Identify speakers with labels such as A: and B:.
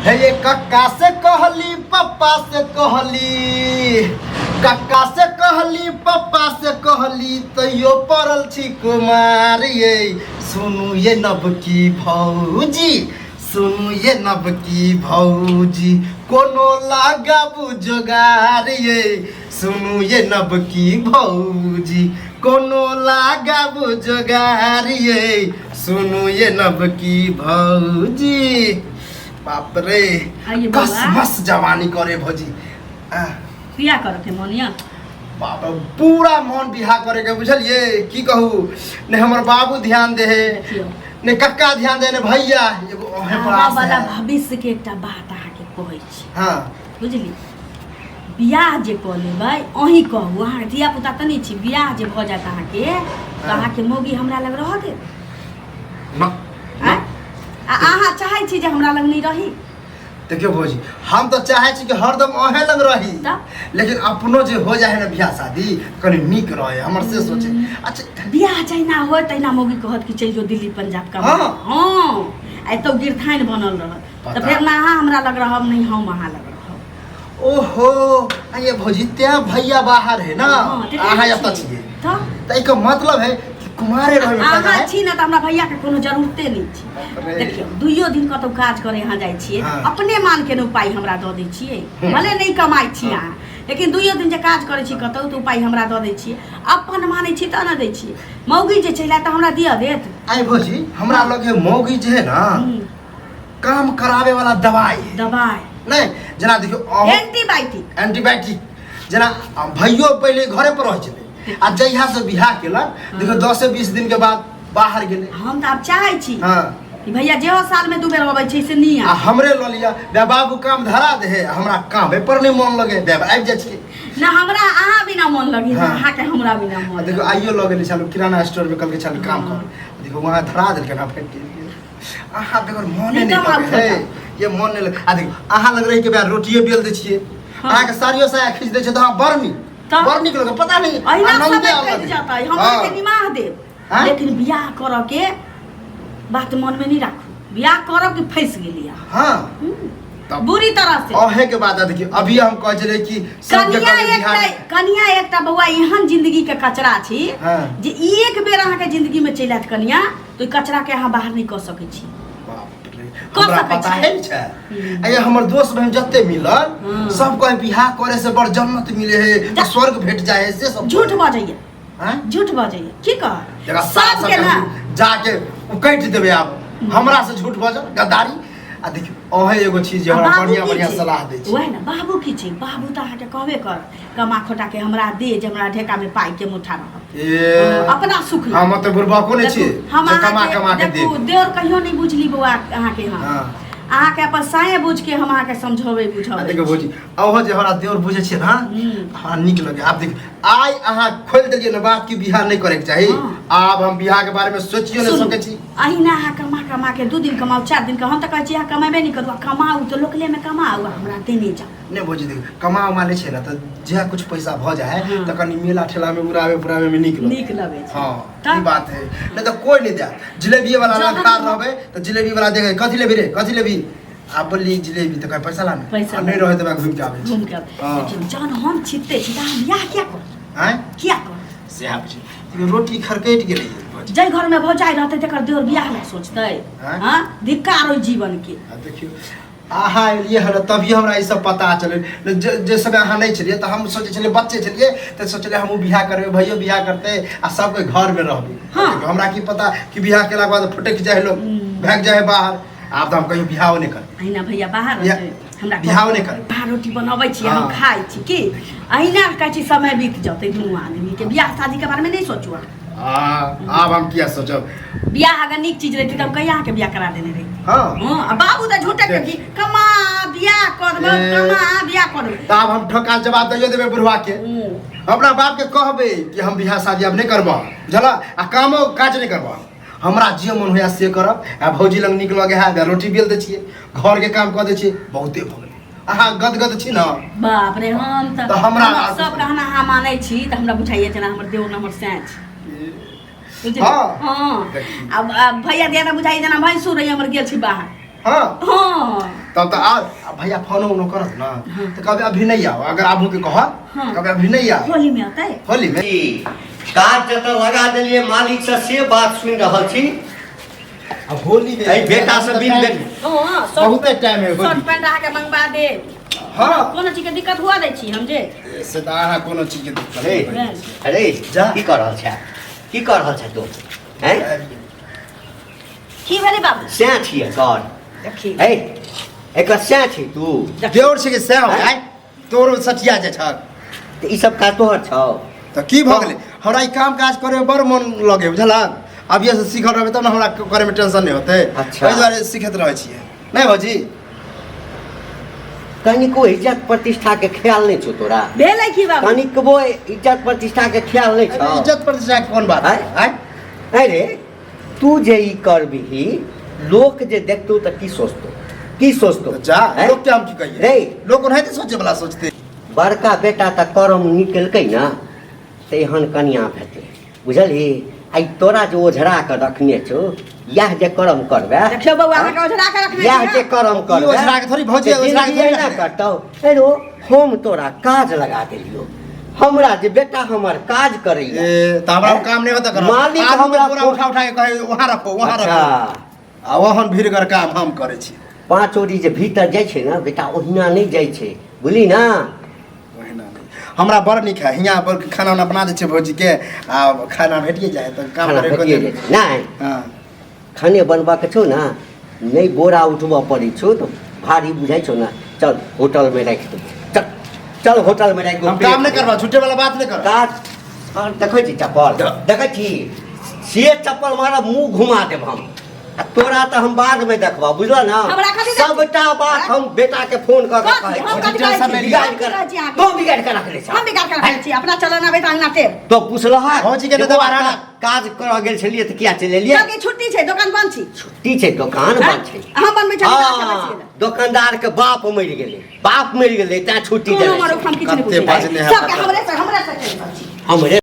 A: है ये कक्का से कहली पप्पा से कहली, कक्का से कहली पप्पा से कहली तैयो पड़ल छी कुमार ये। सुनू ये नबकी भौजी, सुनू ये नबकी भौजी, कोनो लगाबू जोगार ये। सुनू ये नबकी भौजी, कोनो लगाबू जोगार ये। सुनू ये नबकी भौजी। बाप रे कस मस जवानी करे भौजी।
B: बियाह करे के मोनिया
A: बाप पूरा मन बियाह करे के बुझलिए। की कहू ने हमर बाबू ध्यान दे है, ने कक्का ध्यान दे, ने भैया एगो ओहे प्रयास
B: वाला
A: है।
B: भविष्य के एकटा बात आहा के कहै छी।
A: हां
B: बुझली, बियाह जे क लेबै अही कहू, अहाँ धिया पुता त नहीं छी, बियाह जे भ जात अहाँ के त अहाँ के मौगी हमरा लग रह दे
A: न
B: अहाँ चाहै छी जे हमरा लग नहीं रही।
A: देखियो भौजी, हम तो चाहे छी कि हरदम ओहे लग रही, लेकिन अपनो जे हो जाए ना बियाह शादी कनी नीक रहे, हमर से सोचे। अच्छा
B: बियाह जहिना होय तहिना मौगी कहत कि चल जो दिल्ली पंजाब का। हां आई तो गिरथाइन बनल रहत त फिर ना अहाँ हमरा लग रहब नहीं हम अहाँ लग रहब।
A: ओहो ये भौजी त्या भैया बाहर है ना, अहाँ एत छिए त एकर मतलब है कुमारे रहे में पता है।
B: छी ना त हमरा भैया के कोनो जरूरते नहीं छी। देखियो दुइयो दिन कतौ काज करे यहाँ जाय छिए, अपने मान के न उपाय हमरा द दै छिए, भले नहीं कमाई छी अहाँ, लेकिन दुइयो दिन जे काज करे छी कतौ त उपाय हमरा द दै छिए, अपन मानै छी त न दै छिए। मौगी जे चला त हमरा दिया देत।
A: आई भौजी हमरा लगे मौगी जे है ना काम करावे वाला दवाई नहीं, जना देखियो
B: एंटीबायोटिक
A: जना भैयो पहले घरे पर रह छले आ जहिया से बियाह केलक देखो 10 से 20 दिन के बाद बाहर गेले।
B: हम त अब चाहै छी
A: हां
B: कि भैया जेहो साल में 2 बेर आबै छै से नहीं
A: आ हमरे ल लिया बे बाबू काम धरा दे, हमरा काम पर नहीं मन लगे बे आबि जाय छै
B: ना, हमरा अहाँ बिना मन लगे ना अहाँ के हमरा बिना मन।
A: देखो आइयो लगे चलो किराना स्टोर में कल के चल काम कर, देखो वहां धरा देल के ना फेंक के अहाँ देखो मन नहीं लगे है, ये मन नहीं लगे। आ देखो अहाँ लग रही के बे रोटियो बेल दे छिए, अहाँ के साड़ियो साया खींच दे छै त बरनी बड़ निकल गया, पता नहीं
B: आनंद कट जाता है। हमरा के निमाह दे, लेकिन बियाह कर के बात मन में नहीं राखू, बियाह करब कि फंस गेलिया।
A: हां
B: तब बुरी तरह से
A: ओहे के बात देखिए। अभी हम कह चले कि
B: कनिया एकटा बउआ एहन जिंदगी के कचरा छी जे एक बेर अहाँ के जिंदगी में चलत कनिया तो कचरा के अहाँ बाहर नहीं कर सकै छी।
A: हमरा पता है न ये हमर दोस्त बहन जत्ते मिलल सब कहे बियाह करे से बड़ जन्नत मिले है, स्वर्ग भेट जाए है, से सब
B: झूठ बजैया। हां झूठ बजैया की कह सब के ना
A: जाके उकैट देबे। आप हमरा से झूठ बजल गद्दारी। आ देखियो ओहे एगो चीज जे हमरा बढ़िया सलाह दे छै,
B: ओहे ना बाबू की छै, बाबू त अहाँ के कहबे कर कमा खोटा के हमरा दे जे हमरा ढेका में पाई के मुठा रह अपना सुख।
A: हम त बुरबा को नै छी जे कमा के दे
B: देर कहियो नहीं बुझली बउआ अहाँ के। हां अहाँ के अपन साए बुझ के हम अहाँ के समझावे बुझावे।
A: देखो भौजी ओहो जे हमरा देवर बुझे छी ना हमरा निक लगे। आप देख आइ अहाँ खोल देलिए न बात की बियाह नहीं करे के चाही। अब हम बियाह के बारे में सोचियो नहीं सके छी।
B: अहिना अहाँ कमा के 2 दिन कमाओ 4 दिन का, हम त कहै छी अहाँ कमाबे नहीं करू, कमाऊ तो लोकले में कमाऊ हमरा देने जाओ।
A: नहीं भौजी देख कमाओ माले छै ना त जे कुछ पैसा भ जाए त कनी मेला ठेला में उड़ावे में निक
B: लगे।
A: हां ई बात है, नहीं तो कोई नहीं दे। जिलेबी वाला ना खा रहबे त जिलेबी वाला देखे कथि लेबी रे कथि लेबी आ बोली जिलेबी त कह पैसा लाना, पैसा नहीं रहे त मैं घूम के आवे छी।
B: लेकिन जान हम छिते छी त हम बियाह क्या कर
A: हैं
B: क्या कर
A: से आप छी रोटी खरकट गेलै
B: जय घर में भौजाई रहते तकर देवर बियाह नहीं सोचते। हां धिक्कार हो जीवन के।
A: देखियो आहा लिए हर तभी हमरा ई सब पता चले। जे समय अहाँ नहीं छलिए त हम सोचे छलिए बच्चे छलिए त सोचले हम बियाह करबे भैयो बियाह करते आ सब के घर में रहबे। हमरा की पता कि बियाह केला के बाद फटक जाए लोग भाग जाए बाहर। आप त हम कहीं बियाह नहीं कर
B: अहिना भैया बाहर हमरा
A: बियाह नहीं कर
B: बाहर रोटी बनाबै छी हम खाइ छी की अहिना कहै छी समय बीत जते दुनू आदमी के। बियाह शादी के बारे में नहीं सोचू।
A: अब हम क्या सोचब,
B: बियाह अगर निक चीज रहती तब कहिया के बियाह करा देने रही।
A: हां
B: बाबू त झूठे के कमा बियाह करबो कमा बियाह करबो
A: त अब हम ठोका जवाब दैयो देबे बुढ़वा के। अपना बाप के कहबे कि हम बियाह शादी अब नहीं करबो जला आ कामो काज नहीं करबो, हमरा जे मन होया से करब। आ भौजी लंग निक लगे है रोटी बेल दे छिए घर के काम क दे छिए बहुते भ गेल। अहाँ गदगद छी ना
B: बाप रे। हम त
A: हमरा
B: सब कहना अहाँ मानै छी त हमरा बुझाइए जना हमर देवर हमर सैच।
A: हां
B: अब भैया दिया बुझाइए जना भैंसुर हमर गेल छी बाहर।
A: हां तब तो आ भैया फोन उनो करत ना तो कभी अभी नहीं आओ अगर आबू के कह कभी अभी नहीं आओ
B: होली में आता है
A: होली में
C: काज जतऽ लगा देलिए मालिक से बात सुनि रहल छी।
A: अब होली में
C: ए बेटा से बिन बेट
B: हां
A: बहुत टाइम है
B: शर्ट
A: होली
B: पैंट रहा के मंगवा दे।
A: हां
B: कोनो चीज के दिक्कत हुआ दै छी हम जे
A: से तो अहाँ कोनो चीज के दिक्कत
C: अरे
A: नहीं
C: अरे
A: जा।
C: की कर रहल छै की कर रहल छै तू हैं
B: की भेलै बाबू
C: सैं छियै कर
B: देखी
C: ए एकर सैं छी तू
A: देवर छै के सेव
C: हैं?
A: आइ तोरो सटिया जे छ
C: तऽ ई सब का तोहर छौ
A: तो की भ गेलै हमरा ई काम काज करे में बड़ मन लगे बुझलक अब ये से सीखल रहबे तब ना हमरा करे में टेंशन नहीं होते
C: अच्छा।
A: ओइ दुआरे सीखत रहै छियै नहीं भौजी
C: कनिको इज्जत प्रतिष्ठा के ख्याल नहीं छौ तोरा
B: भेलै की बाबू
C: कनिकबो इज्जत प्रतिष्ठा के ख्याल नहीं छौ
A: इज्जत प्रतिष्ठा के कोन बात
C: आय?
A: आय
C: अरे तू जे ई करबिही लोक जे देखतौ तऽ की सोचतौ
A: जा
C: हैं?
A: लोग के हम की कहिए
C: रे
A: लोग ओनाहिते सोचे वाला सोचते
C: बड़का बेटा तऽ करम निकलकै ना तऽ एहन कनिया भेटै बुझलही आई तोरा जे ओझरा के रखने छौ यह जे करम करबे
B: देखियो बउआ अहाँ के ओझरा के रखने
C: यह जे करम
A: ई
C: करबे
A: ओझरा के थोड़ी भौजी
C: तऽ
A: ओझरा के
C: जिंदगी
A: थोड़ी
C: ना
A: रखने।
C: करतौ अरे हम तोरा काज लगा देलियो हमरा जे बेटा हमर काज करैया
A: ए त हमरा काम नहीं होता कर
C: मालिक हमरा
A: पूरा उठा उठा के कहे वहां रखो वहां
C: अच्छा
A: रखो आ ओहन भीड़गर काम हम करे छी
C: पाँच ओरी जे भीतर जाइ छै ना बेटा ओहिना नहीं जाइ छै बुझली ना
A: ओहिना नहीं हमरा बड़ नीक है हियां पर खाना उना बना दे छै भौजी के आ खाना भेटिए जाए त काम
C: खाना
A: करे को
C: भेटिए जाइ छै नहीं
A: हां
C: खाने बनबा के छौ ना नहीं बोरा उठबऽ पड़ै छौ तो भारी बुझाइ छौ ना चल होटल में राख दे चल होटल में राख दे
A: हम काम नहीं करबा झूठे वाला बात नहीं कर
C: काज और देखै छी चप्पल देखै छी से चप्पल मारा मुंह घुमा देब हम आ तोरा तो हम बाद में देखबा बुझल ना
B: हमरा खाली
C: सबटा बात हम बेटा के फोन कर के
B: हम
C: कहै
B: कथी
A: टेंशन
B: कहै
A: नहीं
B: छी?
A: लिया।
B: हम की कहै छी अहाँके?
C: तो बिगाड़ के रखले छ
B: हम बिगाड़ के रखने छी अपना चलन आबे त अंगना टेप
C: तो पुछलहा
A: भौजी के
C: एगो
A: दोबारा ना।
C: काज कर गेल छलिए त किया चले लिए
B: सबके छुट्टी छै दुकान बंद छी
C: छुट्टी छै दुकान बंद छै
B: हम बनबै छी
C: हाँ, दुकानदार के बाप मरि गेलै तें छुट्टी
B: कोनो
C: देले
B: मरो हम किछ नहीं
A: कते
B: पूछे
A: बाजने हैं
B: सबके हमरे से टेंशन छी
C: हमरे